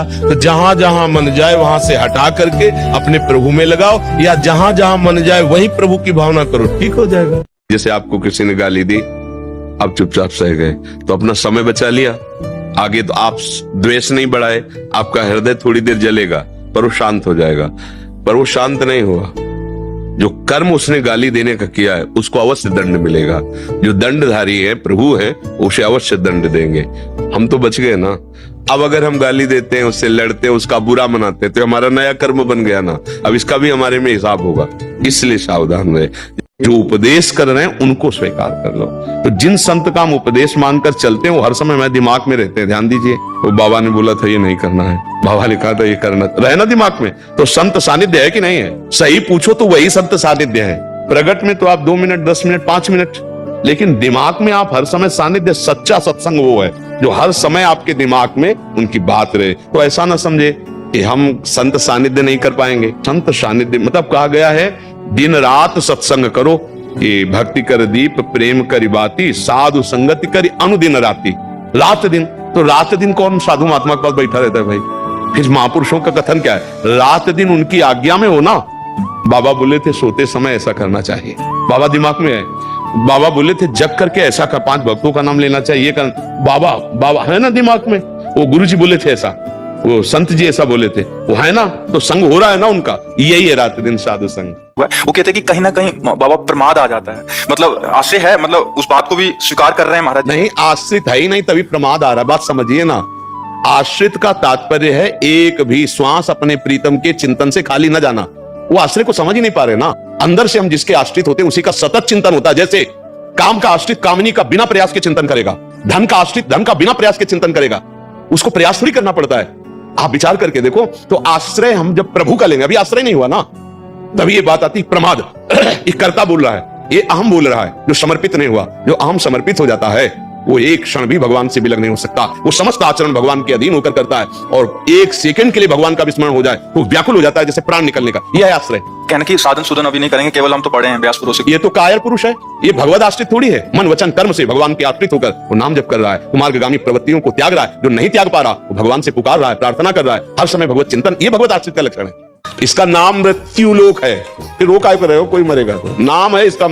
तो जहां जहां मन जाए वहां से हटा करके अपने प्रभु में लगाओ, या जहां जहां मन जाए वहीं प्रभु की भावना करो, ठीक हो जाएगा। जैसे आपको किसी ने गाली दी, आप चुपचाप सह गए तो अपना समय बचा लिया। आगे तो आप द्वेष नहीं बढ़ाए, आपका हृदय थोड़ी देर जलेगा पर वो शांत हो जाएगा। पर वो शांत नहीं हुआ, जो कर्म उसने गाली देने का किया है उसको अवश्य दंड मिलेगा। जो दंडधारी है, प्रभु है, उसे अवश्य दंड देंगे। हम तो बच गए ना। अब अगर हम गाली देते हैं, उससे लड़ते हैं, उसका बुरा मनाते हैं, तो हमारा नया कर्म बन गया ना। अब इसका भी हमारे में हिसाब होगा, इसलिए सावधान रहे। जो उपदेश कर रहे हैं उनको स्वीकार कर लो। तो जिन संत का हम उपदेश मानकर चलते हैं वो हर समय हमारे दिमाग में रहते हैं। ध्यान दीजिए, वो बाबा ने बोला था ये नहीं करना है, बाबा लिखा था ये करना, रहना दिमाग में। तो संत सानिध्य है कि नहीं है? सही पूछो तो वही संत सानिध्य है। प्रगट में तो आप 2 मिनट, 10 मिनट, 5 मिनट, लेकिन दिमाग में आप हर समय सानिध्य। सच्चा सत्संग वो है जो हर समय आपके दिमाग में उनकी बात रहे। तो ऐसा ना समझे कि हम संत सानिध्य नहीं कर पाएंगे। संत सानिध्य मतलब कहा गया है दिन रात सत्संग करो, कि भक्ति कर दीप प्रेम करी बाती, साधु संगति करी अनुदिन राती। रात दिन, तो रात दिन कौन साधु महात्मा के पास बैठा रहता है भाई? फिर महापुरुषों का कथन क्या है? रात दिन उनकी आज्ञा में हो ना। बाबा बोले थे सोते समय ऐसा करना चाहिए, बाबा दिमाग में है। बाबा बोले थे जग करके ऐसा कर, 5 भक्तों का नाम लेना चाहिए, बाबा है ना दिमाग में। वो गुरु जी बोले थे ऐसा, वो संत जी ऐसा बोले थे, वो है ना। तो संग हो रहा है ना उनका, यही है रात दिन साधु संग। वो कहते हैं कि कहीं ना कहीं बाबा प्रमाद आ जाता है, मतलब आश्रय है, मतलब उस बात को भी स्वीकार कर रहे हैं महाराज। नहीं, आश्रित है ही नहीं तभी प्रमाद आ रहा है, बात समझिए ना। आश्रित का तात्पर्य है एक भी श्वास अपने प्रीतम के चिंतन से खाली न जाना। वो आश्रय को समझ ही नहीं पा रहे ना। अंदर से हम जिसके आश्रित होते हैं उसी का सतत चिंतन होता है। जैसे काम का आश्रित कामनी का बिना प्रयास के चिंतन करेगा, धन का आश्रित धन का बिना प्रयास के चिंतन करेगा। उसको प्रयास थोड़ी करना पड़ता है। आप विचार करके देखो। तो आश्रय हम जब प्रभु का लेंगे, अभी आश्रय नहीं हुआ ना, तभी ये बात आती प्रमाद। ये कर्ता बोल रहा है, ये अहम बोल रहा है, जो समर्पित नहीं हुआ। जो अहम समर्पित हो जाता है वो एक क्षण भी भगवान से विलग नहीं हो सकता। वो समस्त आचरण भगवान के अधीन होकर करता है, और एक सेकंड के लिए भगवान का विस्मरण हो जाए तो व्याकुल हो जाता है, जैसे प्राण निकलने का। यह है आश्रय। कहने की साधन सुधन अभी नहीं करेंगे, केवल हम तो पढ़े हैं व्यास पुरुष। ये तो कायर पुरुष है, ये भगवत आश्रित थोड़ी है। मन वचन कर्म से भगवान के आश्रित होकर वो नाम जप कर रहा है, वो मार्गगामी प्रवृत्तियों को त्याग रहा है। जो नहीं त्याग पा रहा वो भगवान से पुकार रहा है, प्रार्थना कर रहा है, हर समय भगवत चिंतन। ये भगवत आश्रित का लक्षण है। इसका नाम मृत्यु लोक है। फिर वो काय कर रहे हो, कोई मरेगा तो नाम है इसका।